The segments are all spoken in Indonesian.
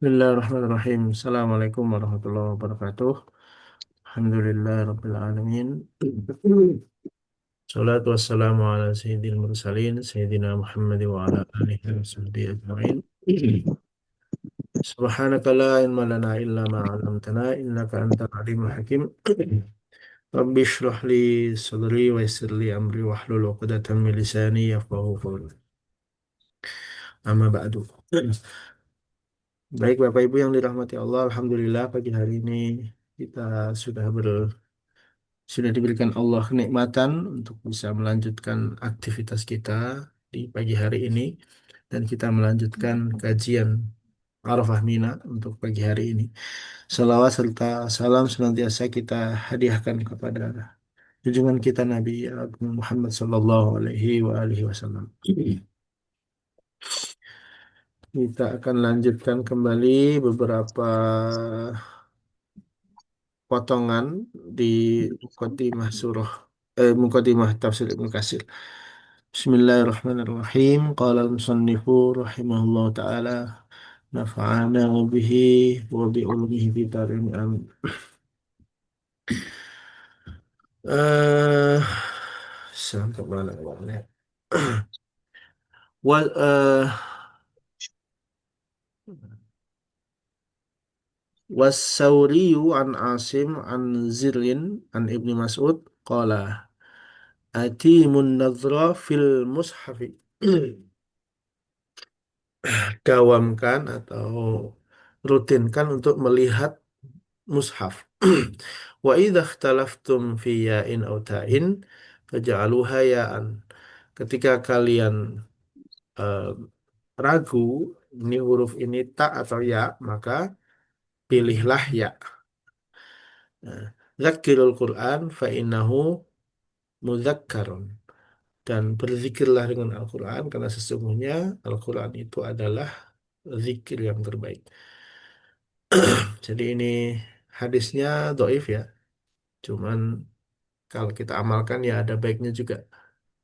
Bismillahirrahmanirrahim. Assalamualaikum warahmatullahi wabarakatuh. Alhamdulillah Rabbil Alamin. Salatu wassalamu ala sayyidil mursalin, Sayyidina Muhammad wa ala alihi wa sahbihi ajma'in. Subhanaka la ilma lana illa ma 'allamtana innaka antal alimul hakim. Rabbi shrah li sadri wa yassir li amri wahlul 'uqdatam min lisani yafqahu qawli. Amma ba'du. Baik Bapak Ibu yang dirahmati Allah, Alhamdulillah pagi hari ini kita sudah sudah diberikan Allah kenikmatan untuk bisa melanjutkan aktivitas kita di pagi hari ini dan kita melanjutkan kajian Arafah Mina untuk pagi hari ini. Salawat serta salam senantiasa kita hadiahkan kepada junjungan kita Nabi Agung Muhammad Sallallahu Alaihi wa alihi Wasallam. Kita akan lanjutkan kembali beberapa potongan di Muqaddimah Muqaddimah Tafsir Ibnu Katsir. Bismillahirrahmanirrahim. Qala al-musannifu rahimahullah ta'ala nafa'ana bihi wa bi ulumihi fi darin amin. Eh sampai mana awalnya? Wal was-Sauriyu an Asim an Zirlin an Ibni Mas'ud qala atimun nadhra fil mushafi. Dawamkan atau rutinkan untuk melihat mushaf. Wa idza ikhtalaftum fi ya'in aw ta'in faj'aluha ya'an. Ketika kalian eh, ragu ini huruf ini ta atau ya, maka pilihlah ya. Nah, Zakirul Quran fa innahu mudzakkarun. Dan berzikirlah dengan Al-Quran karena sesungguhnya Al-Quran itu adalah zikir yang terbaik. Jadi ini hadisnya doif ya. Cuman kalau kita amalkan ya ada baiknya juga.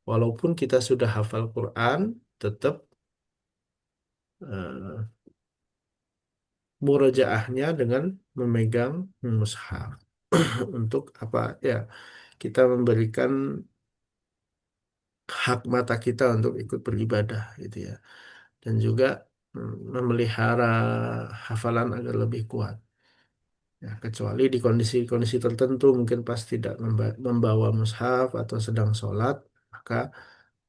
Walaupun kita sudah hafal Quran, tetap eh, murojaahnya dengan memegang mushaf. Untuk apa ya? Kita memberikan hak mata kita untuk ikut beribadah gitu ya. Dan juga memelihara hafalan agar lebih kuat. Ya, kecuali di kondisi-kondisi tertentu mungkin pas tidak membawa mushaf atau sedang sholat, maka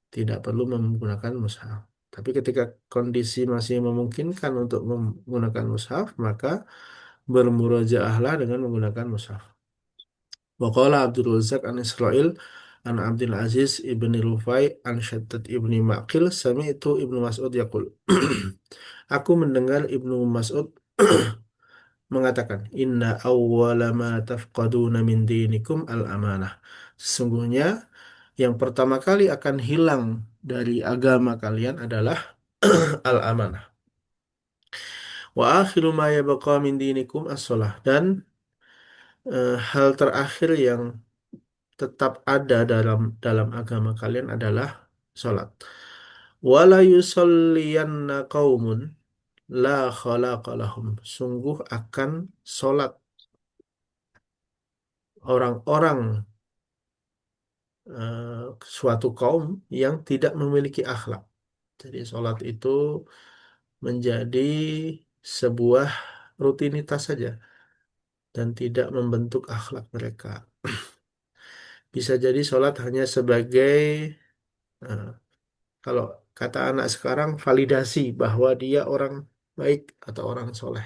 tidak perlu menggunakan mushaf. Tapi ketika kondisi masih memungkinkan untuk menggunakan mushaf, maka bermurojaahlah dengan menggunakan mushaf. Waqala Abdul Razak an Israel an Abdul Aziz ibni Rufai an Shaddad ibni Maqil sami'tu Ibnu Mas'ud yaqul. Aku mendengar Ibnu Mas'ud mengatakan, Inna awwala ma tafqaduna min dinikum al-amanah. Sesungguhnya yang pertama kali akan hilang dari agama kalian adalah al-amanah. Wa akhiru ma yabqa min dinikum as-shalah. Dan hal terakhir yang tetap ada dalam agama kalian adalah salat. Wala yusalliyanna qaumun la khalaqa lahum. Sungguh akan salat orang-orang suatu kaum yang tidak memiliki akhlak. Jadi sholat itu menjadi sebuah rutinitas saja dan tidak membentuk akhlak mereka. Bisa jadi sholat hanya sebagai eh, kalau kata anak sekarang validasi bahwa dia orang baik atau orang soleh.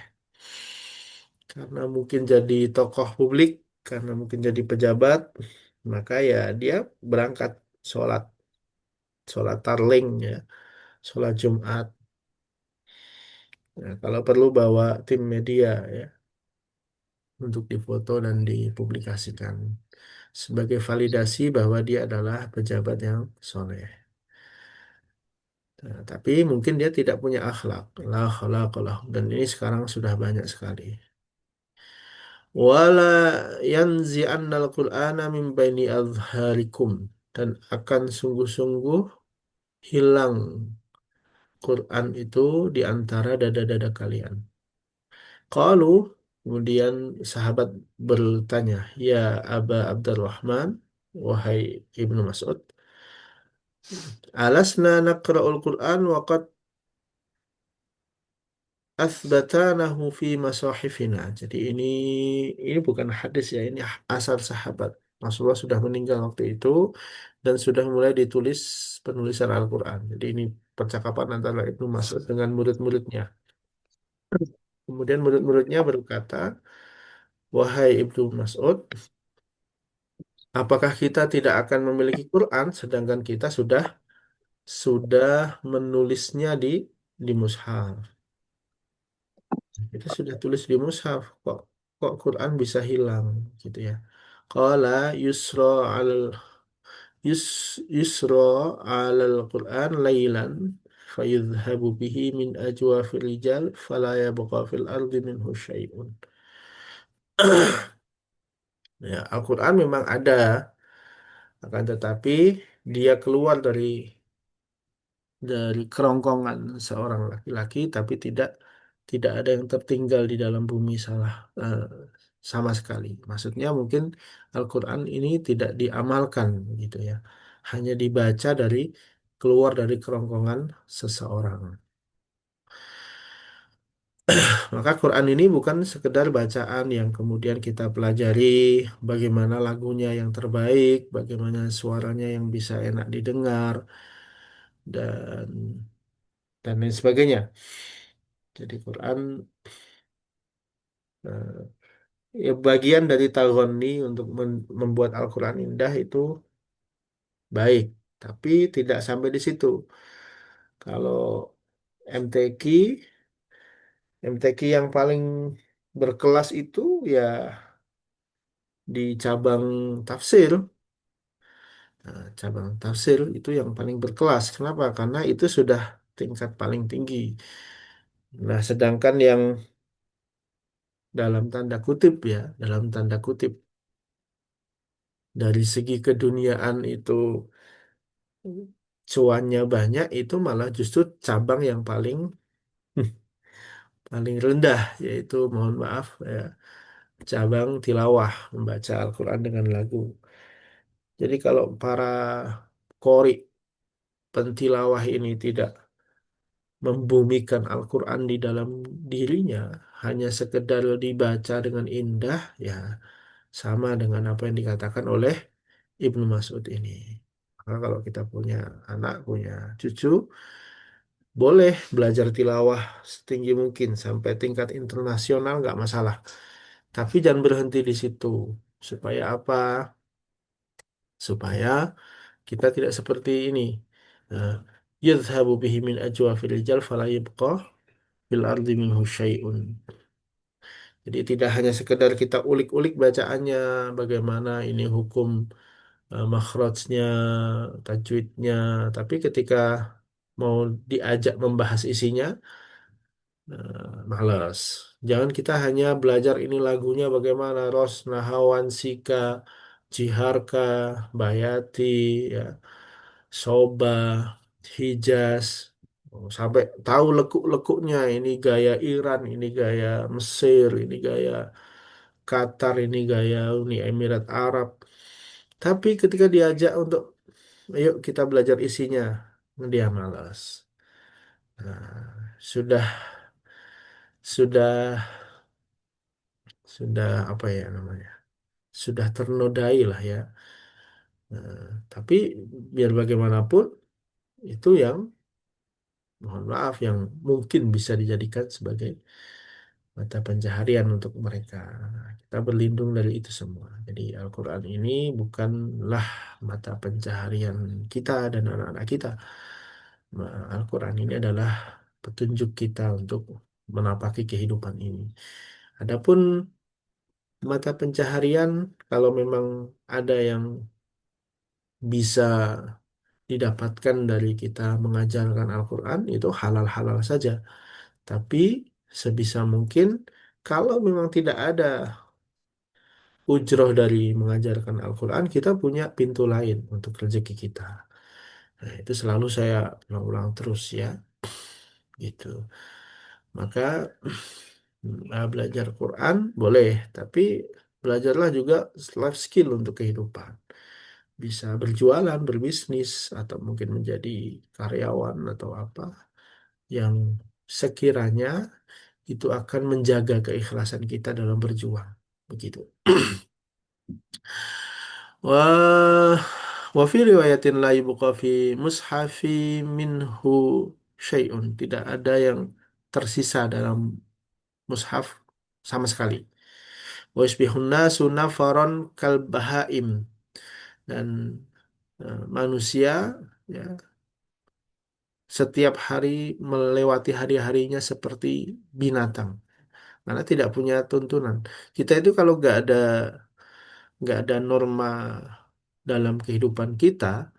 Karena mungkin jadi tokoh publik, karena mungkin jadi pejabat, maka ya dia berangkat sholat, sholat tarling ya, sholat Jumat. Nah, kalau perlu bawa tim media ya untuk difoto dan dipublikasikan sebagai validasi bahwa dia adalah pejabat yang soleh. Nah, tapi mungkin dia tidak punya akhlak. La khalaqalah. Dan ini sekarang sudah banyak sekali. Wala yanzi'annal Qur'ana min baini azharikum. Dan akan sungguh-sungguh hilang Quran itu di antara dada-dada kalian. Qalu, kemudian sahabat bertanya, ya Aba Abdurrahman, wahai Ibnu Mas'ud, alasna naqra'ul Qur'an wa qad athbatanahu fi masahifina. Jadi ini bukan hadis ya, ini asar sahabat. Rasulullah sudah meninggal waktu itu dan sudah mulai ditulis penulisan Al-Qur'an. Jadi ini percakapan antara Ibnu Mas'ud dengan murid-muridnya. Kemudian murid-muridnya berkata, wahai Ibnu Mas'ud, apakah kita tidak akan memiliki Quran sedangkan kita sudah menulisnya di mushaf? Kita sudah tulis di mushaf, kok Quran bisa hilang gitu ya. Qala yusra al yus yusra alal Quran lailan fayudhabu bihi min ajwafir rijal fala yabqa fil ardi minhu syai'un. Ya, Al-Quran memang ada, akan tetapi dia keluar dari kerongkongan seorang laki-laki, tapi tidak ada yang tertinggal di dalam bumi eh, sama sekali. Maksudnya mungkin Al-Quran ini tidak diamalkan gitu ya, hanya dibaca keluar dari kerongkongan seseorang. Maka Quran ini bukan sekedar bacaan yang kemudian kita pelajari bagaimana lagunya yang terbaik, bagaimana suaranya yang bisa enak didengar, dan lain sebagainya. Jadi Quran ya bagian dari tagonni untuk membuat Al-Quran indah itu baik, tapi tidak sampai di situ. Kalau MTQ, MTQ yang paling berkelas itu ya di cabang tafsir. Nah, cabang tafsir itu yang paling berkelas. Kenapa? Karena itu sudah tingkat paling tinggi. Nah, sedangkan yang dalam tanda kutip ya, dalam tanda kutip dari segi keduniaan itu cuannya banyak, itu malah justru cabang yang paling rendah, yaitu mohon maaf ya, cabang tilawah, membaca Al-Quran dengan lagu. Jadi kalau para qori pentilawah ini tidak membumikan Al-Quran di dalam dirinya, hanya sekedar dibaca dengan indah, ya sama dengan apa yang dikatakan oleh Ibnu Mas'ud ini. Maka kalau kita punya anak, punya cucu, boleh belajar tilawah setinggi mungkin sampai tingkat internasional nggak masalah. Tapi jangan berhenti di situ. Supaya apa? Supaya kita tidak seperti ini. Nah, yadhhabu bihi min ajwafil rijal fala yabqa fil ardi minhu syai'un. Jadi tidak hanya sekedar kita ulik-ulik bacaannya, bagaimana ini hukum makhrajnya, tajwidnya, tapi ketika mau diajak membahas isinya, malas. Jangan kita hanya belajar ini lagunya bagaimana Rosna, Hawan, Sika, Jiharka, Bayati, ya, Soba, Hijaz, oh, sampai tahu lekuk-lekuknya. Ini gaya Iran, ini gaya Mesir, ini gaya Qatar, ini gaya Uni Emirat Arab. Tapi ketika diajak untuk, ayo kita belajar isinya, dia malas. Nah, sudah sudah apa ya namanya, sudah ternodai lah ya. Tapi biar bagaimanapun itu yang mohon maaf yang mungkin bisa dijadikan sebagai mata pencaharian untuk mereka. Kita berlindung dari itu semua. Jadi Al-Quran ini bukanlah mata pencaharian kita dan anak-anak kita. Al-Quran ini adalah petunjuk kita untuk menapaki kehidupan ini. Adapun mata pencaharian, kalau memang ada yang bisa didapatkan dari kita mengajarkan Al-Quran, itu halal-halal saja. Tapi sebisa mungkin, kalau memang tidak ada ujroh dari mengajarkan Al-Quran, kita punya pintu lain untuk rezeki kita. Nah, itu selalu saya ulang-ulang terus ya, gitu. Maka Belajar Quran boleh, tapi belajarlah juga life skill untuk kehidupan. Bisa berjualan, berbisnis, atau mungkin menjadi karyawan atau apa yang sekiranya itu akan menjaga keikhlasan kita dalam berjuang. Begitu. Wah, wa fi riwayatin la yubqa fi mushafi minhu syai'un. Tidak ada yang tersisa dalam mushaf sama sekali. Wa yusbihun nasu nafaron kal bahaim. Dan manusia ya setiap hari melewati hari-harinya seperti binatang karena tidak punya tuntunan. Kita itu kalau nggak ada norma dalam kehidupan kita,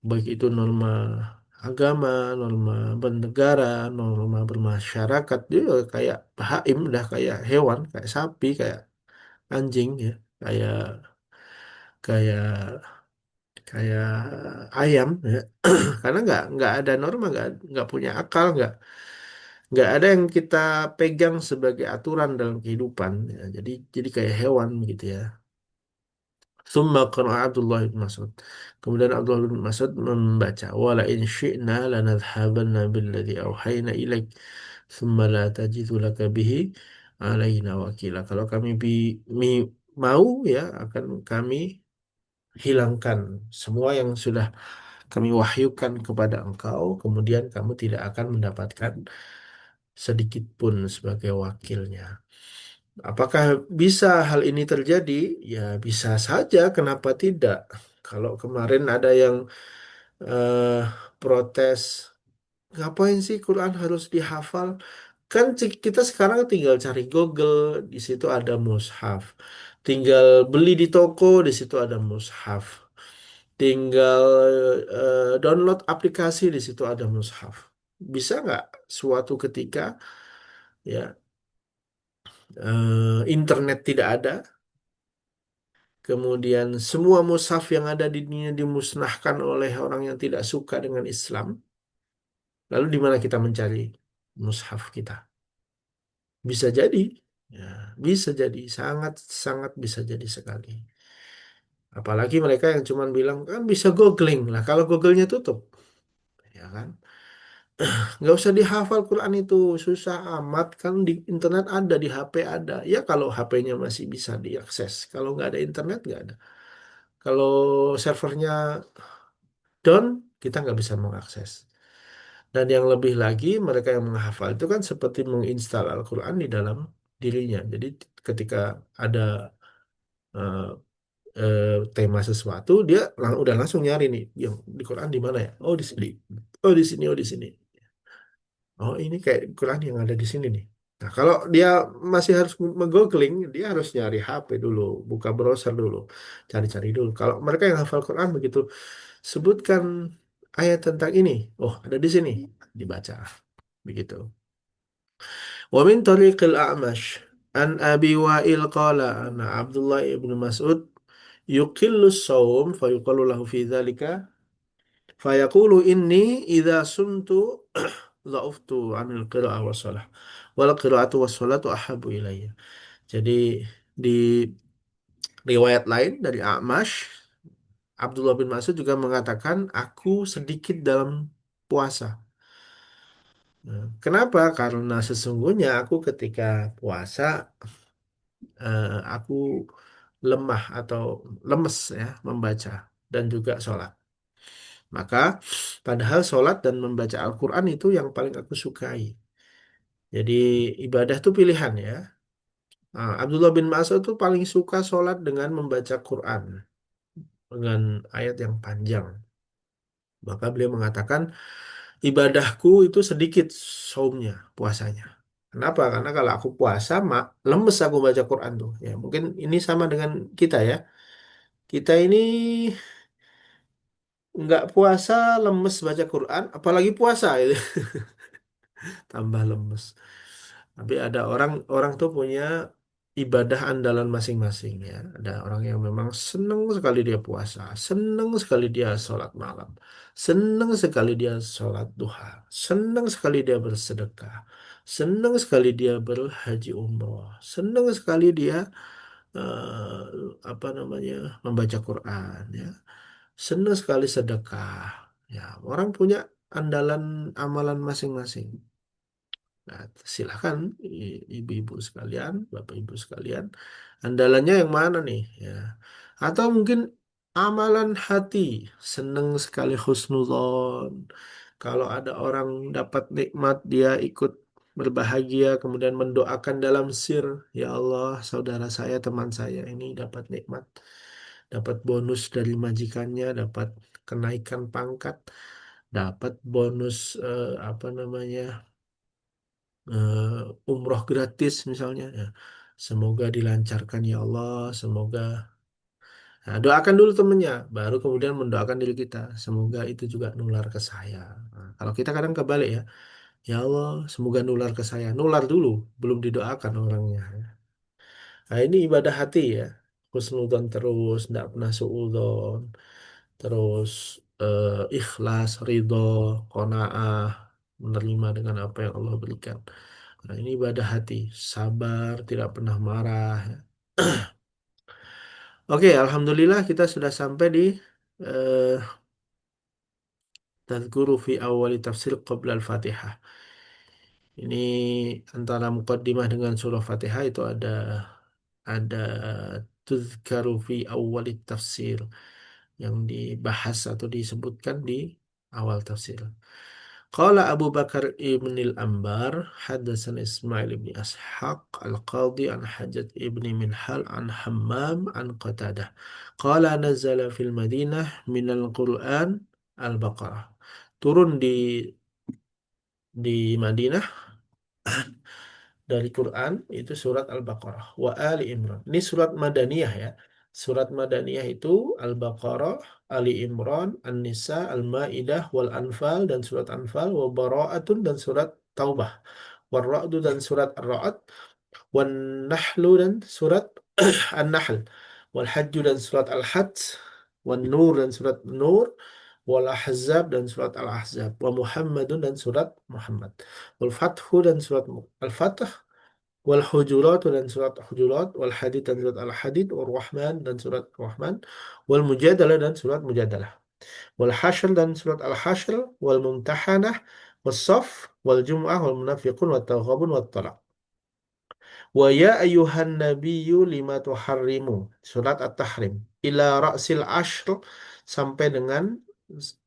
baik itu norma agama, norma bernegara, norma bermasyarakat, dia kayak bahaim, udah kayak hewan, kayak sapi, kayak anjing ya, kayak kayak kayak ayam ya. Karena nggak ada norma, nggak punya akal, nggak ada yang kita pegang sebagai aturan dalam kehidupan ya. Jadi kayak hewan gitu ya. Thumma qara'a Abdullah bin Mas'ud. Kemudian Abdullah bin Mas'ud membaca, wala in syi'na lanadhhabanna billadhi awhayna ilaik thumma la tajidu laka bihi alaina wakila. Kalau kami mau ya akan kami hilangkan semua yang sudah kami wahyukan kepada engkau, kemudian kamu tidak akan mendapatkan sedikit pun sebagai wakilnya. Apakah bisa hal ini terjadi? Ya bisa saja, kenapa tidak? Kalau kemarin ada yang eh, protes, ngapain sih Quran harus dihafal? Kan kita sekarang tinggal cari Google, di situ ada mushaf. Tinggal beli di toko, di situ ada mushaf. Tinggal download aplikasi, di situ ada mushaf. Bisa nggak suatu ketika ya internet tidak ada, kemudian semua mushaf yang ada di dunia dimusnahkan oleh orang yang tidak suka dengan Islam, lalu di mana kita mencari mushaf kita? Bisa jadi, ya, bisa jadi, sangat sangat bisa jadi sekali. Apalagi mereka yang cuma bilang kan bisa googling lah, kalau googlenya tutup, ya kan? Nggak usah dihafal Quran itu susah amat kan di internet ada, di HP ada. Ya kalau HP-nya masih bisa diakses. Kalau nggak ada internet nggak ada. Kalau servernya down, kita nggak bisa mengakses. Dan yang lebih lagi, mereka yang menghafal itu kan seperti menginstal Al-Quran di dalam dirinya. Jadi ketika ada eh, tema sesuatu, dia udah langsung nyari nih, yang di Quran di mana ya? Oh di sini, oh di sini, oh di sini. Oh ini kayak Quran yang ada di sini nih. Nah kalau dia masih harus menggoogling, dia harus nyari HP dulu, buka browser dulu, cari-cari dulu. Kalau mereka yang hafal Quran begitu, sebutkan ayat tentang ini. Oh, ada di sini. Dibaca. Begitu. Wa min tariqil a'mash an Abi Wa'il qala ana Abdullah ibn Mas'ud yuqillu as-sawm fa yuqalu lahu fi dzalika fa yaqulu inni idza sumtu dha'uftu 'anil qira'ah was shalah wal qira'atu was salatu ahabbu ilayya. Jadi di riwayat lain dari A'mash, Abdullah bin Mas'ud juga mengatakan aku sedikit dalam puasa. Nah, kenapa? Karena sesungguhnya aku ketika puasa aku lemah atau lemes ya membaca dan juga sholat. Maka padahal sholat dan membaca Al-Quran itu yang paling aku sukai. Jadi ibadah itu pilihan ya. Nah, Abdullah bin Mas'ud itu paling suka sholat dengan membaca Quran dengan ayat yang panjang. Maka beliau mengatakan ibadahku itu sedikit saumnya, puasanya. Kenapa? Karena kalau aku puasa, lemes aku baca Quran tuh. Ya, mungkin ini sama dengan kita ya. Kita ini nggak puasa, lemes baca Quran, apalagi puasa itu tambah lemes. Tapi ada orang orang tuh punya ibadah andalan masing-masing ya. Ada orang yang memang senang sekali dia puasa, senang sekali dia sholat malam, senang sekali dia sholat duha, senang sekali dia bersedekah, senang sekali dia berhaji umroh, senang sekali dia apa namanya membaca Quran ya, senang sekali sedekah. Ya, orang punya andalan amalan masing-masing. Nah, silahkan ibu-ibu sekalian, bapak ibu sekalian, andalannya yang mana nih? Ya. Atau mungkin amalan hati, seneng sekali husnuzon. Kalau ada orang dapat nikmat, dia ikut berbahagia, kemudian mendoakan dalam sir, ya Allah, saudara saya, teman saya ini dapat nikmat, dapat bonus dari majikannya, dapat kenaikan pangkat, dapat bonus apa namanya? Umroh gratis misalnya ya. Semoga dilancarkan ya Allah, semoga. Nah, doakan dulu temennya, baru kemudian mendoakan diri kita. Semoga itu juga nular ke saya. Nah, kalau kita kadang kebalik ya, ya Allah, semoga nular ke saya. Nular dulu, belum didoakan orangnya. Nah, ini ibadah hati ya. Husnudon terus, tidak pernah suudon. Terus ikhlas, ridho, qanaah, menerima dengan apa yang Allah berikan. Nah, ini ibadah hati, sabar, tidak pernah marah. Oke, alhamdulillah kita sudah sampai di eh, tadhkuru fi awali tafsir qabla al-Fatihah. Ini antara muqaddimah dengan surah Fatihah itu ada tuzkaru fi awali tafsir yang dibahas atau disebutkan di awal tafsir. Qala Abu Bakar ibn al-Ambar Haddasan Ismail ibn Ashaq al-Qadhi an Hajat ibn Minhal an Hammam an Qatadah Qala nazala fil Madinah minal Qur'an al-Baqarah. Turun di Madinah dari Quran itu surat Al-Baqarah wa Ali Imran. Ini surat Madaniyah ya. Surat Madaniyah itu Al-Baqarah, Ali Imran, An-Nisa, Al-Maidah, wal Anfal dan surat Anfal, wa Bara'atun dan surat Taubah, wal Ra'du dan surat Ar-Ra'd, wan Nahlu dan surat An-Nahl, wal Hajju dan surat Al-Hajj, wan Nur dan surat Nur, wal Ahzab dan surat Al-Ahzab, wa Muhammadun dan surat Muhammad, wal Fathu dan surat Al-Fath, wal Hujurat dan surat Hujurat, wal Hadid dan surat Al-Hadid, wal Rahman dan surat Rahman, wal Mujadalah dan surat Mujadalah, wal Hashr dan surat Al-Hashr, wal Mumtahanah, wal Saf, wal Jum'ah, wal Munafiqun, wal Taghabun, wal Talaq. Wa ya ayyuhan nabiyyu lima tuharrimu. Surat At-Tahrim. Ila ra'sil ashr sampai dengan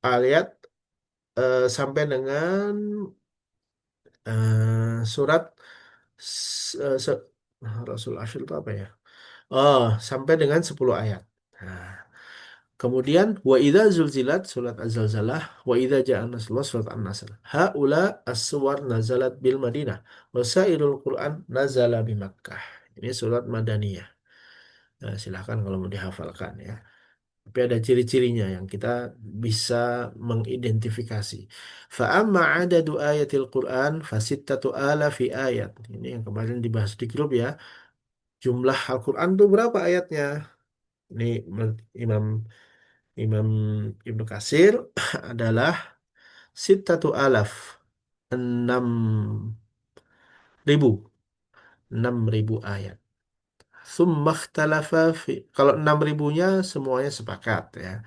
ayat sampai dengan surat Rasul Ashir itu apa ya? Oh, sampai dengan 10 ayat. Nah, kemudian wa idza zulzilat surat Az-Zalzalah, wa idza ja'a nasrullah surat An-Nasr. Haula as-suwar nazalat bil Madinah wa sairul Quran nazala bi Makkah. Ini surat Madaniyah. Nah, silahkan kalau mau dihafalkan ya. Tapi ada ciri-cirinya yang kita bisa mengidentifikasi. Fa'amma adadu ayatil Quran fasittatu alafi ayat. Ini yang kemarin dibahas di grup ya. Jumlah Al-Quran itu berapa ayatnya? Ini menurut Imam Ibnu Katsir adalah sittatu alaf. 6.000. 6.000 ayat. Summa ikhtalafa kalau 6.000-nya semuanya sepakat ya.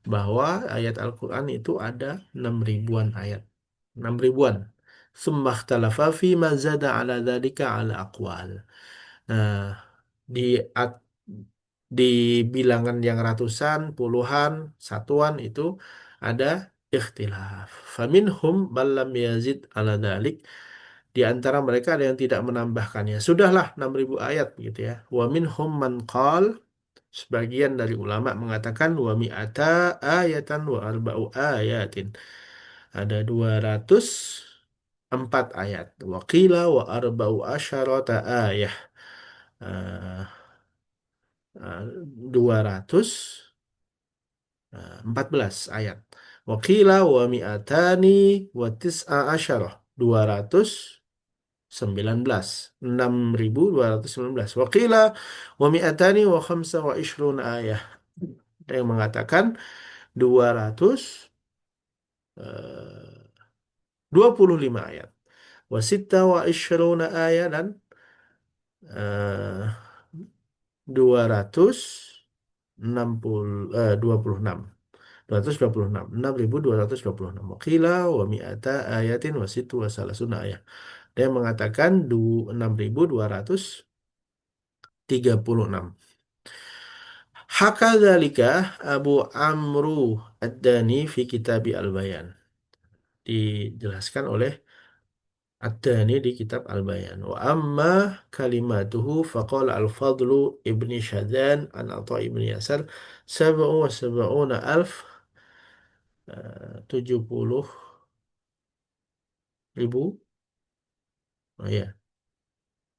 Bahwa ayat Al-Quran itu ada 6 ribuan ayat. 6 ribuan. Summa ikhtalafa fi ma zada ala dzalika ala aqwal. Nah, di at- di bilangan yang ratusan, puluhan, satuan itu ada ikhtilaf. Faminhum ballam yazid ala dzalik. Di antara mereka ada yang tidak menambahkannya. Sudahlah 6.000 ayat gitu ya. Wa minhum man qal. Sebagian dari ulama mengatakan wa mi'ata ayatan wa arba'u ayatin. Ada 204 ayat. Wa qila wa arba'u asyarata ayah. Eh, 214 ayat. Wa qila wa mi'atani wa tis'a asyarah. 200 19, 6.219. Waqila wa mi'atani wa khamsa wa ishruna ayah. Ada yang mengatakan 225 ayat. Wa sitta wa ishruna ayat, dan eh, 226, 226, 6.226. Waqila wa mi'ata ayatin wa situ wa salasuna ayat. Dia mengatakan 6.236. Hakadzalika Abu Amru Ad-Dani fi Kitab Al-Bayan. Dijelaskan oleh Ad-Dani di kitab Al-Bayan. Wa amma kalimatuhu faqala Al-Fadlu ibni Syadan an Atha ibni Yasar sab'u wa sab'una alf, 70.000. Oh ya,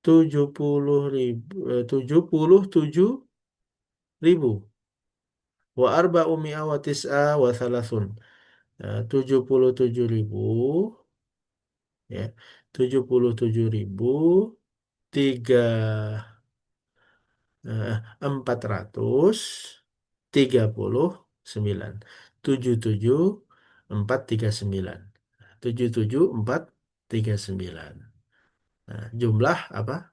77.000. Wa arba'u mi'a wa tis'a wa thalathun. 77.000, ya. 77.439. 77.439. 77.439. Nah, jumlah apa?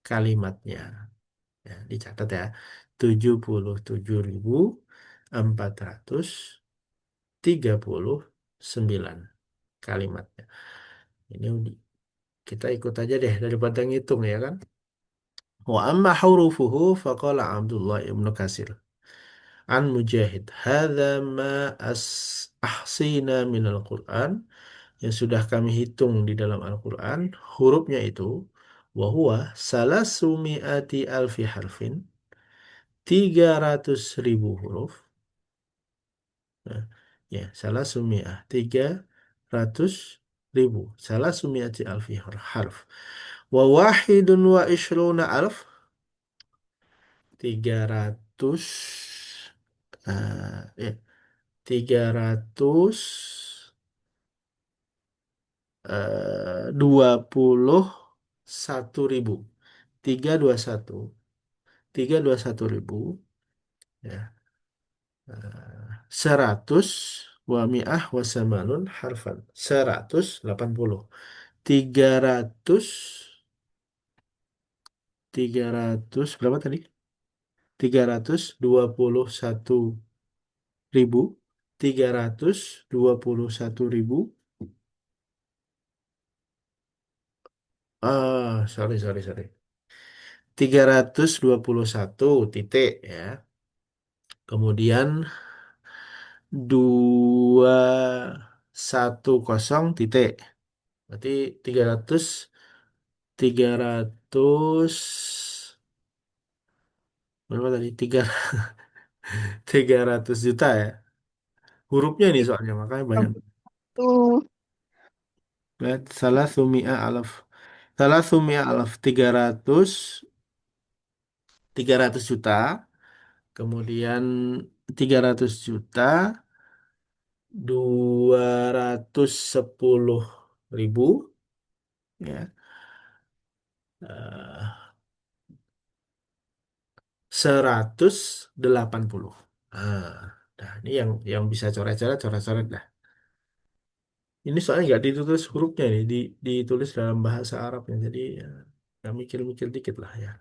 Kalimatnya. Ya, dicatat ya. 77.439 kalimatnya. Ini kita ikut aja deh daripada ngitung ya kan. Wa amma hurufuhu faqala Abdullah ibnu Kasir an Mujahid hadza ma ahsina minal Qur'an, yang sudah kami hitung di dalam Al-Qur'an hurufnya itu, wa huwa salasumi'ati alfi harfin, 300.000 huruf. Nah, ya, salasumi'ah 300.000, salasumi'ati alfi harf. Wa wahidun wa ishruna alf, 300, ya, 321.000, 321.000, ya, 100 wa mi'ah wa samanun harfan, 180, 300, 300 berapa tadi? 321.000, 321.000. Sorry, sorry, sorry. 321 titik ya. Kemudian 210 titik. Berarti 300, 300 berapa tadi? 300 juta ya. Hurufnya ini soalnya makanya banyak. Tuh. Lihat, salah sumia alaf. Salah sumia alaf 300 juta. Kemudian 300 juta, 210.000, ya. eh, 180. Ah, nah, ini yang bisa coret-coret, coret-coret dah. Ini soalnya nggak ditulis hurufnya nih, ditulis dalam bahasa Arabnya. Jadi ya mikir-mikir dikit lah ya.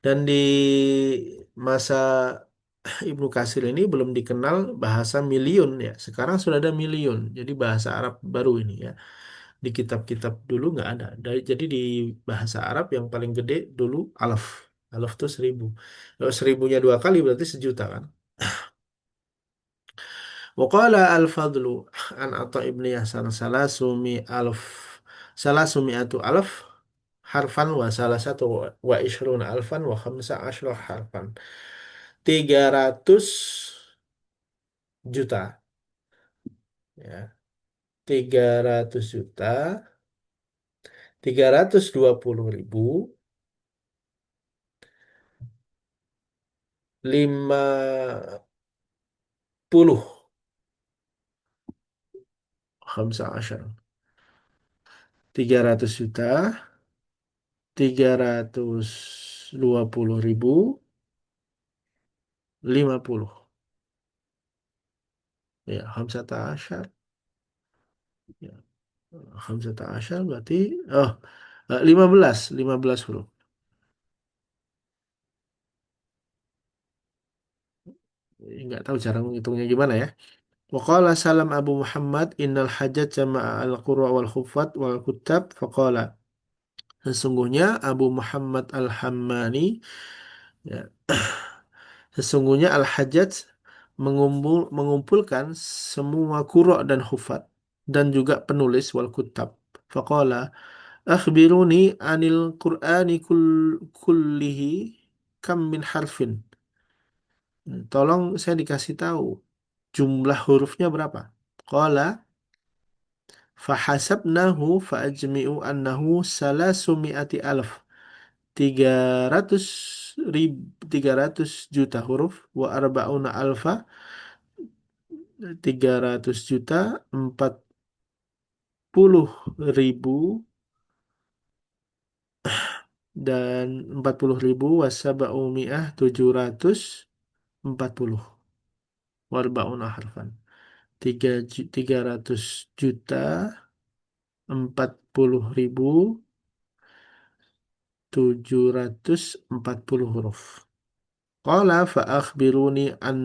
Dan di masa Ibnu Katsir ini belum dikenal bahasa million ya. Sekarang sudah ada million. Jadi bahasa Arab baru ini ya. Di kitab-kitab dulu nggak ada. Jadi di bahasa Arab yang paling gede dulu alaf. Alaf itu 1.000. Kalau 1.000-nya 2 kali berarti sejuta kan. Waqala al-Fadlu an Atha ibni Yasar salasumi atu alaf harfan wa salasatu wa ishruna alfan wa khamsa asyra harfan. 300 juta, ya. 300 juta, 320.000, 50, khamsa asyara, 300 juta, 320.000 50. Ya, Hamzata Asyar. Ya, Hamzata Asyar berarti, oh, 15 huruf. Nggak tahu cara menghitungnya gimana ya. Waqala salam Abu Muhammad innal hajjat jama'a al-qurra wal khuffat wal kutab faqala. Sesungguhnya Abu Muhammad Al-Hammani, ya, sesungguhnya Al-Hajjaj mengumpulkan semua qurra dan hufat dan juga penulis wal kutab. Faqala akhbiruni anil Qur'ani kullihi kam min harfin. Tolong saya dikasih tahu jumlah hurufnya berapa. Qala fahasabnahu faajmi'u annahu salasumi'ati alf. 300 300 juta huruf wa arba'una alfa, 300 juta 40.000 dan 40.000 wasaba'u mi'ah 740 warbauna harfan. 300 juta 40.000 740 huruf. Qala fa akhbiruni an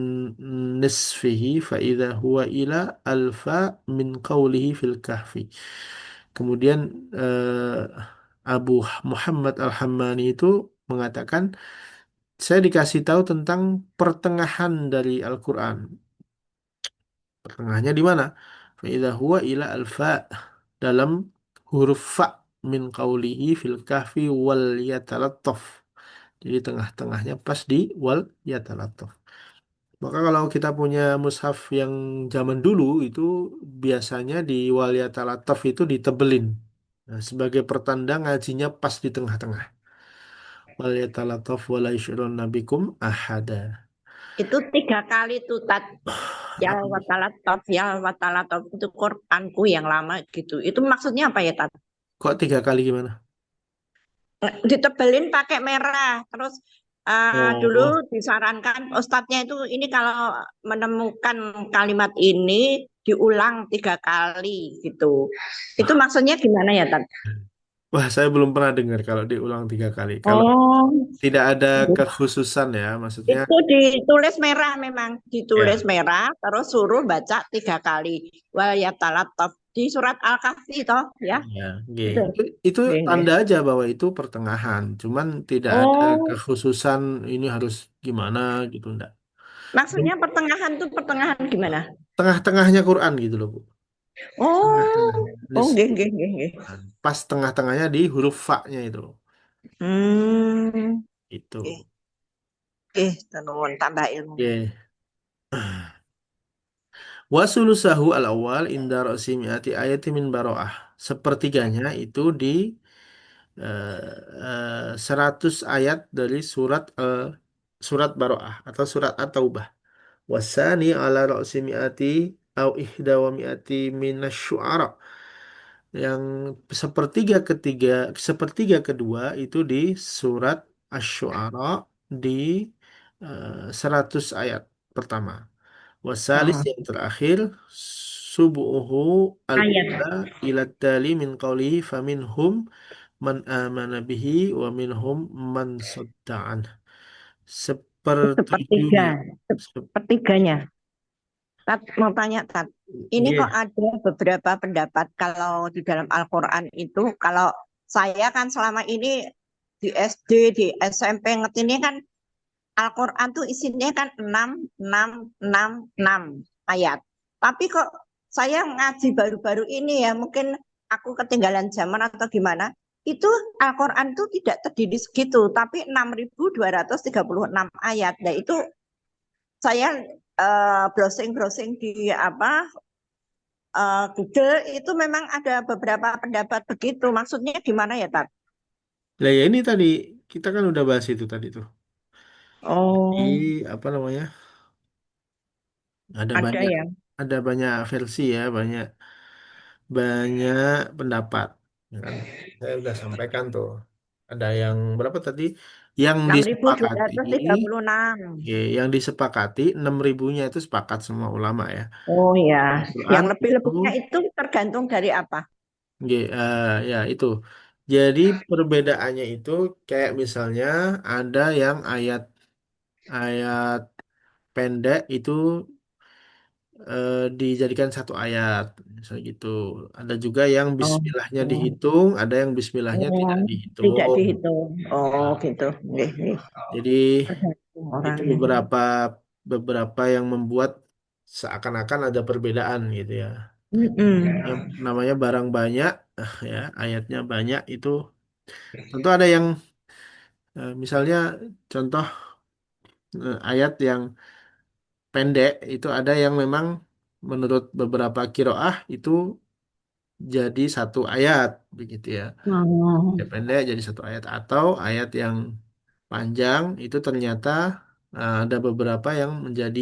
nisfihi fa idza huwa ila alfa min qawlihi fil kahfi. Kemudian Abu Muhammad Al-Hammani itu mengatakan, saya dikasih tahu tentang pertengahan dari Al-Qur'an. Pertengahnya di mana? Fa idza huwa ila alfa, dalam huruf fa min qawlihi fil kahfi wal yatalattaf. Jadi tengah-tengahnya pas di wal yatalattaf. Maka kalau kita punya mushaf yang zaman dulu itu biasanya di wal yatalattaf itu ditebelin. Nah, sebagai pertanda ngajinya pas di tengah-tengah. Wal yatalattaf wa la yusyirunna bikum ahada. Itu 3 kali tuh tat. Ya watalatov, ya watalatov itu Quranku yang lama gitu. Itu maksudnya apa ya tat? Kok 3 kali gimana? Ditebelin pakai merah. Terus dulu Oh, disarankan ustadznya itu ini kalau menemukan kalimat ini diulang 3 kali gitu. Itu maksudnya gimana ya tat? wah, saya belum pernah dengar kalau diulang 3 kali. Kalau Oh, tidak ada kekhususan ya, maksudnya itu ditulis merah memang ditulis ya, merah terus suruh baca 3 kali. Wal yatalatov di surat Al-Kahfi toh ya. ya, G. Itu. Itu Nggih, nggih. tanda aja bahwa itu pertengahan. Cuman tidak ada Oh, kekhususan ini harus gimana gitu, enggak. maksudnya pertengahan tuh pertengahan gimana? Tengah-tengahnya Quran gitu loh, Bu. Oh, Tengah-tengahnya. oh, Nis- nggih, nggih, nggih, nggih. Pas tengah-tengahnya di huruf fa-nya itu. Hmm, nggih, Itu. nggih, nuwun tambah ilmu. Oke. Wasulusahu al-awwal inda ra'si mi'ati ayati min baro'ah. Sepertiganya itu di 100 ayat dari surat Baro'ah atau surat At-Taubah. Wasani ala ra'si mi'ati au ihda wa mi'ati minasyu'ara. Yang sepertiga kedua itu di surat Asy-Syu'ara di 100 ayat pertama. Wasalis Hmm. yang terakhir subuhu al-ula Ayat ila tali min qawlihi faminhum man amana bihi wa minhum man sadda'an. sepertiga, Sepertujuhnya. Se- sepertiganya. Tat, mau tanya Tat, ini kok Nggih. ada beberapa pendapat kalau di dalam Al-Quran itu, kalau saya kan selama ini di SD, di SMP ini kan Al-Quran tuh isinya kan 6 ayat. Tapi kok saya ngaji baru-baru ini ya, mungkin aku ketinggalan zaman atau gimana, itu Al-Quran tuh tidak terdiri segitu, tapi 6.236 ayat. Nah itu saya browsing-browsing di Google itu memang ada beberapa pendapat begitu. Maksudnya gimana ya, Tat? Lah ya ini tadi kita kan udah bahas itu tadi tuh. Jadi Oh, apa namanya? Ada ada banyak ya. ada banyak versi ya, banyak banyak pendapat. Ya kan? Saya udah sampaikan tuh. Ada yang berapa tadi? Yang enam ribu dua disepakati, ratus tiga puluh enam. ya, yang disepakati 6.000-nya itu sepakat semua ulama ya. Oh ya, Al-Quran yang itu, lebih-lebihnya itu tergantung dari apa? ya itu. Jadi perbedaannya itu kayak misalnya ada yang ayat pendek itu dijadikan satu ayat, misalnya gitu. Ada juga yang Oh, bismillahnya oh, dihitung, ada yang bismillahnya oh, tidak tidak dihitung. dihitung. Oh, Nah, gitu. Nggih, nggih. jadi Tergantung itu orangnya. beberapa yang membuat seakan-akan ada perbedaan gitu ya. Yang Mm-mm. namanya barang banyak, ya ayatnya banyak itu tentu ada yang misalnya contoh ayat yang pendek itu ada yang memang menurut beberapa kiroah itu jadi satu ayat begitu ya. Oh. Ayat pendek jadi satu ayat atau ayat yang panjang itu ternyata ada beberapa yang menjadi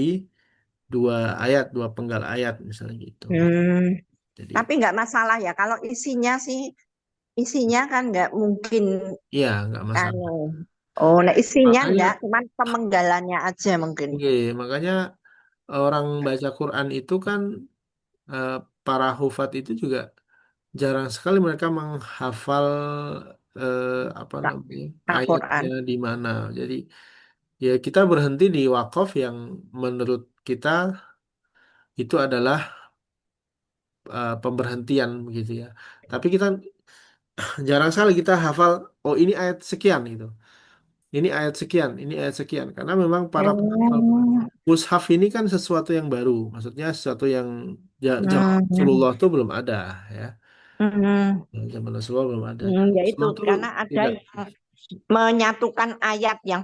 dua ayat, dua penggal ayat misalnya gitu. Hmm. Jadi Tapi nggak masalah ya. Kalau isinya sih, isinya kan nggak mungkin. iya nggak Anu. masalah. Oh, nah isinya enggak, Makanya, cuman pemenggalannya aja mungkin. makanya orang baca Quran itu kan eh, para hufat itu juga jarang sekali mereka menghafal eh, apa Kak, namanya Al-Quran. ayatnya di mana. Jadi ya kita berhenti di wakaf yang menurut kita itu adalah pemberhentian begitu ya. Tapi kita jarang sekali kita hafal, oh ini ayat sekian gitu. Ini ayat sekian, ini ayat sekian. Karena memang para penghafal Oh. mushaf ini kan sesuatu yang baru. Maksudnya sesuatu yang zaman Hmm. Rasulullah itu belum ada ya. Hmm. Zaman Rasulullah belum ada. Hmm, ya itu Rasulullah tuh karena ada tidak. yang menyatukan ayat yang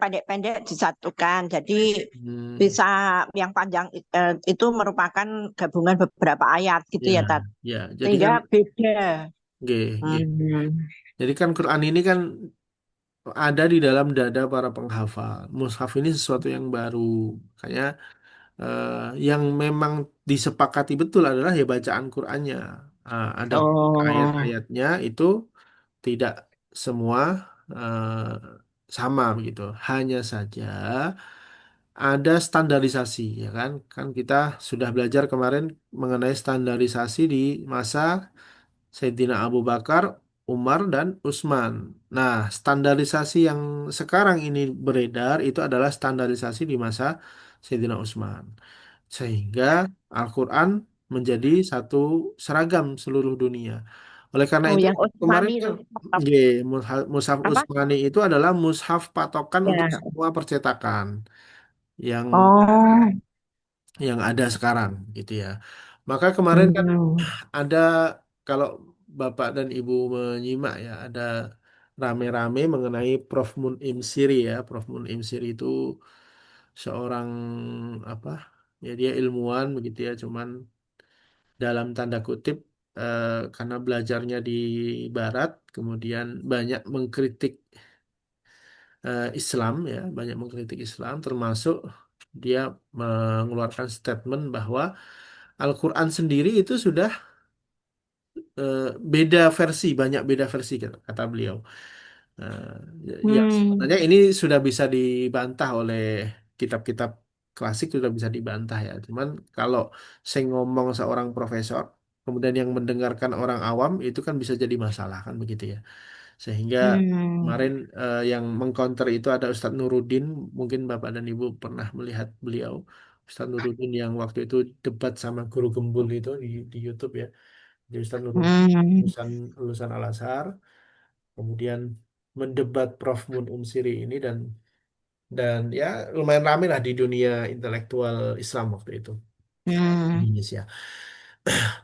pendek-pendek disatukan. Jadi Hmm, bisa yang panjang itu merupakan gabungan beberapa ayat gitu ya, ya, Tat. ya. Jadi kan, Sehingga beda. G, G. Hmm. Jadi kan Quran ini kan ada di dalam dada para penghafal. Mushaf ini sesuatu yang baru. Kayak eh, yang memang disepakati betul adalah ya bacaan Qurannya. Ada Oh. ayat-ayatnya itu tidak semua sama begitu. Hanya saja ada standarisasi ya kan? Kan kita sudah belajar kemarin mengenai standarisasi di masa Sayyidina Abu Bakar, Umar, dan Utsman. Nah, standarisasi yang sekarang ini beredar itu adalah standarisasi di masa Sayyidina Utsman. Sehingga Al-Quran menjadi satu seragam seluruh dunia. Oleh karena Oh, itu, yang kemarin Utsmani kan itu apa? Mushaf Apa? Utsmani itu adalah mushaf patokan untuk Ya. semua percetakan yang Oh. ada sekarang gitu ya. Maka kemarin kan Hmm. ada kalau Bapak dan Ibu menyimak ya ada rame-rame mengenai Prof. Mun'im Siri ya. Prof. Mun'im Siri itu seorang apa? Ya dia ilmuwan begitu ya, cuman dalam tanda kutip karena belajarnya di Barat, kemudian banyak mengkritik Islam ya, banyak mengkritik Islam, termasuk dia mengeluarkan statement bahwa Al-Quran sendiri itu sudah eh, beda versi, banyak beda versi kata beliau. Eh, ya Hmm. sebenarnya ini sudah bisa dibantah oleh kitab-kitab klasik sudah bisa dibantah ya. Cuman kalau saya ngomong seorang profesor, kemudian yang mendengarkan orang awam itu kan bisa jadi masalah kan begitu ya. Sehingga Hmm. kemarin yang mengcounter itu ada Ustadz Nuruddin, mungkin Bapak dan Ibu pernah melihat beliau. Ustadz Nuruddin yang waktu itu debat sama guru gembul itu di YouTube ya. Jadi Ustadz Nuruddin Hmm. lulusan lulusan Al Azhar, kemudian mendebat Prof. Mun Unsiri ini dan ya lumayan ramai lah di dunia intelektual Islam waktu itu di Hmm. Indonesia.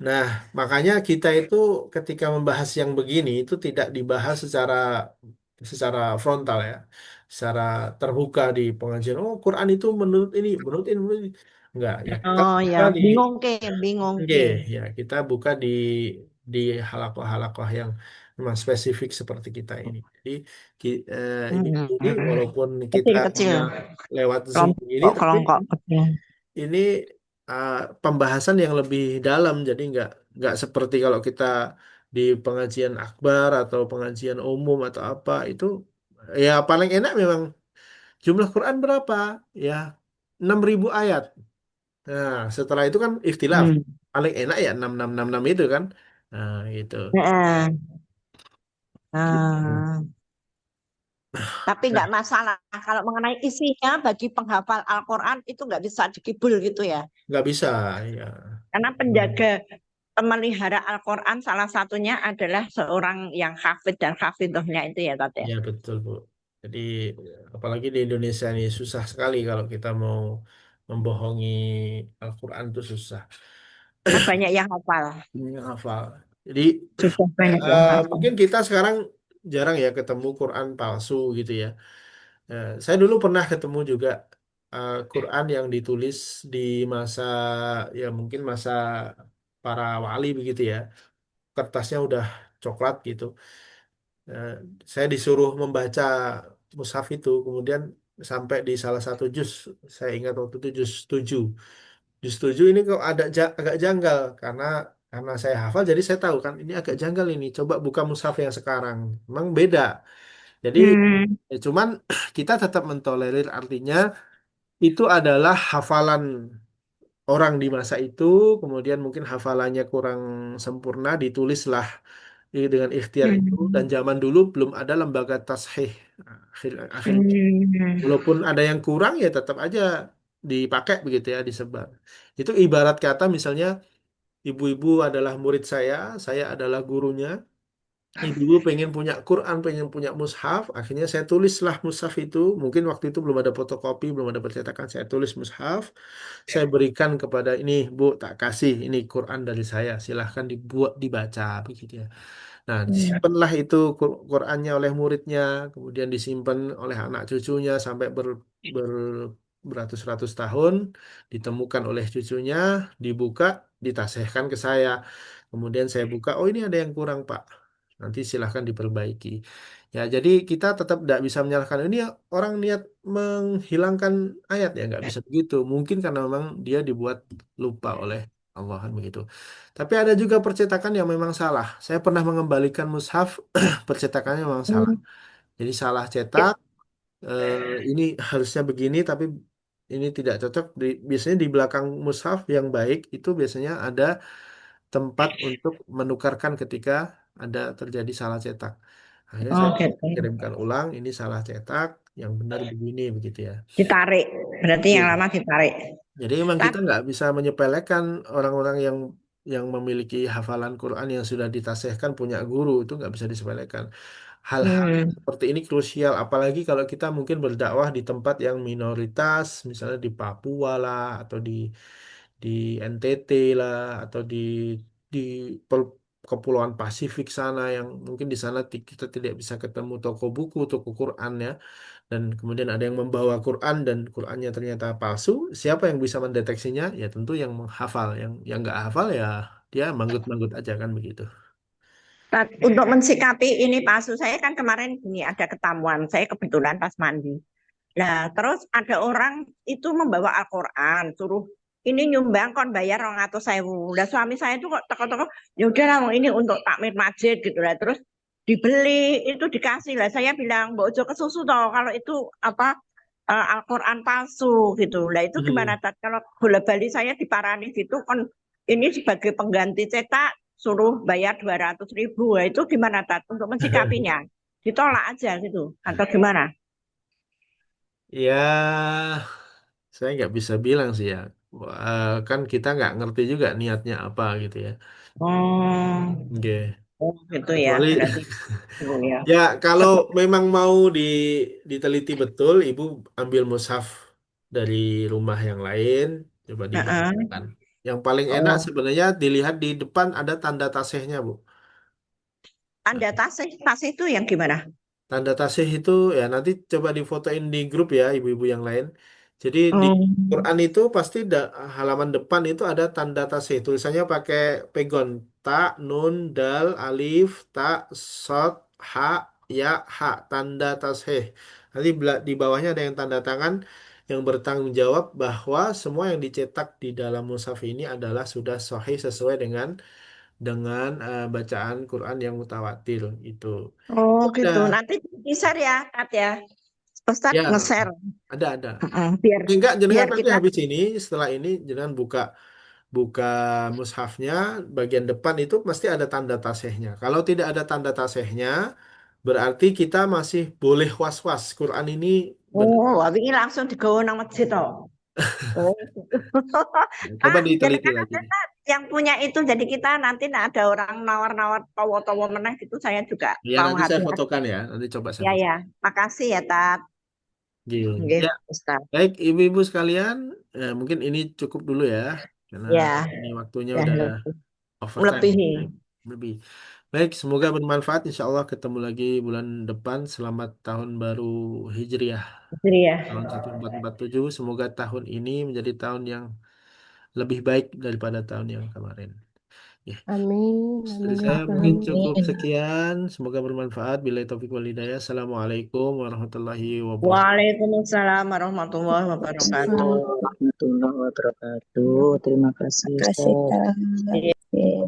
Nah, makanya kita itu ketika membahas yang begini itu tidak dibahas secara frontal ya, secara terbuka di pengajian. Oh, Quran itu menurut ini. Enggak ya. Kita Oh ya, buka di bingung Oke, ke. ya kita buka di halakoh-halakoh yang memang spesifik seperti kita ini. Jadi ini Hmm. walaupun kita Kecil-kecil, hanya lewat Zoom ini, tapi kelompok-kelompok kecil. ini uh, pembahasan yang lebih dalam. Jadi nggak seperti kalau kita di pengajian akbar atau pengajian umum atau apa itu ya paling enak memang jumlah Quran berapa? Ya 6.000 ayat. Nah, setelah itu kan ikhtilaf. Hmm. Paling enak ya 6666 itu kan. Nah, itu. Heeh. Gitu. Ah. Tapi nggak Nah, masalah kalau mengenai isinya bagi penghafal Al-Quran itu nggak bisa dikibul gitu ya. nggak bisa ya. Karena penjaga pemelihara Al-Quran salah satunya adalah seorang yang hafid dan hafidhnya itu ya Tat ya. Ya betul Bu. Jadi apalagi di Indonesia ini susah sekali kalau kita mau membohongi Al-Quran itu susah. Kan banyak yang hafal. Ini hafal. Jadi Sudah banyak yang hafal. mungkin kita sekarang jarang ya ketemu Quran palsu gitu ya. Saya dulu pernah ketemu juga Quran yang ditulis di masa ya mungkin masa para wali begitu ya. Kertasnya udah coklat gitu. Eh, saya disuruh membaca mushaf itu, kemudian sampai di salah satu juz, saya ingat waktu itu juz 7. Juz 7 ini kok ada agak janggal karena saya hafal jadi saya tahu kan ini agak janggal ini. Coba buka mushaf yang sekarang. Memang beda. Jadi Hmm. cuman kita tetap mentolerir artinya itu adalah hafalan orang di masa itu, kemudian mungkin hafalannya kurang sempurna, ditulislah dengan ikhtiar itu. Dan Hmm. zaman dulu belum ada lembaga tashih. Akhirnya, Hmm. walaupun ada yang kurang ya tetap aja dipakai begitu ya, disebar. Itu ibarat kata misalnya ibu-ibu adalah murid saya adalah gurunya. Ibu pengen punya Quran, pengen punya mushaf, akhirnya saya tulislah mushaf itu. Mungkin waktu itu belum ada fotokopi, belum ada percetakan, saya tulis mushaf. Saya berikan kepada ini, Bu, tak kasih ini Quran dari saya. Silahkan dibuat dibaca begitu ya. Nah, disimpanlah itu Qurannya oleh muridnya, kemudian disimpan oleh anak cucunya sampai beratus-ratus tahun, ditemukan oleh cucunya, dibuka, ditasihkan ke saya. Kemudian saya buka, oh ini ada yang kurang, Pak. Nanti silahkan diperbaiki. Ya, jadi kita tetap tidak bisa menyalahkan ini ya, orang niat menghilangkan ayat ya nggak bisa begitu. Mungkin karena memang dia dibuat lupa oleh Allah kan begitu. Tapi ada juga percetakan yang memang salah. Saya pernah mengembalikan mushaf, percetakannya memang salah. Hmm. Jadi salah cetak, eh, ini harusnya begini, tapi ini tidak cocok. Biasanya di belakang mushaf yang baik itu biasanya ada tempat untuk menukarkan ketika ada terjadi salah cetak. Akhirnya Oh saya gitu. kirimkan ulang, ini salah cetak, yang benar begini begitu ya. Ditarik. Berarti yang Iya. lama ditarik. Jadi memang kita Tapi, nggak bisa menyepelekan orang-orang yang memiliki hafalan Quran yang sudah ditasihkan punya guru itu nggak bisa disepelekan. Hal-hal hmm. seperti ini krusial, apalagi kalau kita mungkin berdakwah di tempat yang minoritas, misalnya di Papua lah, atau di NTT lah, atau di Kepulauan Pasifik sana yang mungkin di sana kita tidak bisa ketemu toko buku, toko Quran ya dan kemudian ada yang membawa Quran dan Qurannya ternyata palsu, siapa yang bisa mendeteksinya? Ya tentu yang menghafal, yang nggak hafal ya dia manggut-manggut aja kan begitu. Untuk mensikapi ini Pak Asu, saya kan kemarin gini ada ketamuan, saya kebetulan pas mandi. Nah, terus ada orang itu membawa Al-Quran, suruh ini nyumbang kon bayar 200.000. Lah suami saya itu kok toko-toko, ya udah lah ini untuk takmir masjid gitu lah. Terus dibeli itu dikasih lah. Saya bilang, Mbak Ojo kesusu toh kalau itu apa Al-Quran palsu gitu. Lah itu gimana Mhm. Tat? Kalau bola bali saya diparani gitu kon ini sebagai pengganti cetak suruh bayar 200.000. Lah itu gimana Tat? Untuk mensikapinya? Ditolak aja gitu atau gimana? Ya, saya nggak bisa bilang sih ya. Kan kita nggak ngerti juga niatnya apa gitu ya. Oh. Oke. Oh, gitu ya. Kecuali Berarti itu ya. ya kalau Sebut. memang mau diteliti betul, ibu ambil mushaf dari rumah yang lain, coba Heeh. dibandingkan. Yang paling enak Oh, sebenarnya dilihat di depan ada tanda tasihnya, Bu. Anda tasih, tasih itu yang gimana? Tanda tasih itu ya nanti coba difotoin di grup ya ibu-ibu yang lain. Jadi di Oh, Quran itu pasti halaman depan itu ada tanda tasih. Tulisannya pakai pegon ta, nun, dal, alif, ta, sod, ha, ya, ha. Tanda tasih. Nanti di bawahnya ada yang tanda tangan yang bertanggung jawab bahwa semua yang dicetak di dalam mushaf ini adalah sudah sahih sesuai dengan dengan bacaan Quran yang mutawatir itu. Oh Ada gitu. Nanti di-share ya, Kat ya. Ustadz ya, nge-share. ada. Heeh, biar Enggak, jenengan biar nanti kita. habis ini, setelah ini jenengan buka buka mushafnya, bagian depan itu pasti ada tanda tasihnya. Kalau tidak ada tanda tasihnya, berarti kita masih boleh was-was. Quran ini benar. Oh, habis ini langsung digawa nang masjid toh. Oh, gitu. Coba Ah, jadi diteliti kan lagi ada nih. Tat, yang punya itu. Jadi kita nanti ada orang nawar-nawar towo-towo meneh gitu, saya juga Ya, mau nanti saya hati-hati. fotokan ya. Nanti coba saya Ya foto. ya, makasih ya Tat. Gil. Nggih, Ya, Ustaz. baik ibu-ibu sekalian, mungkin ini cukup dulu ya, karena Ya, ini waktunya ya udah lebih. overtime Melebihi. lebih. Baik, semoga bermanfaat. Insya Allah ketemu lagi bulan depan. Selamat tahun baru Hijriah Jadi ya. tahun 1447. Semoga tahun ini menjadi tahun yang lebih baik daripada tahun yang kemarin. Ya, Amin, dari amin ya saya Rabbal mungkin cukup alamin. sekian. Semoga bermanfaat. Bila taufik wal hidayah. Assalamualaikum warahmatullahi wabarakatuh. Waalaikumsalam warahmatullahi wabarakatuh. Assalamualaikum warahmatullahi wabarakatuh. Terima kasih Kasih Ustaz. Kak. Iya. Oke.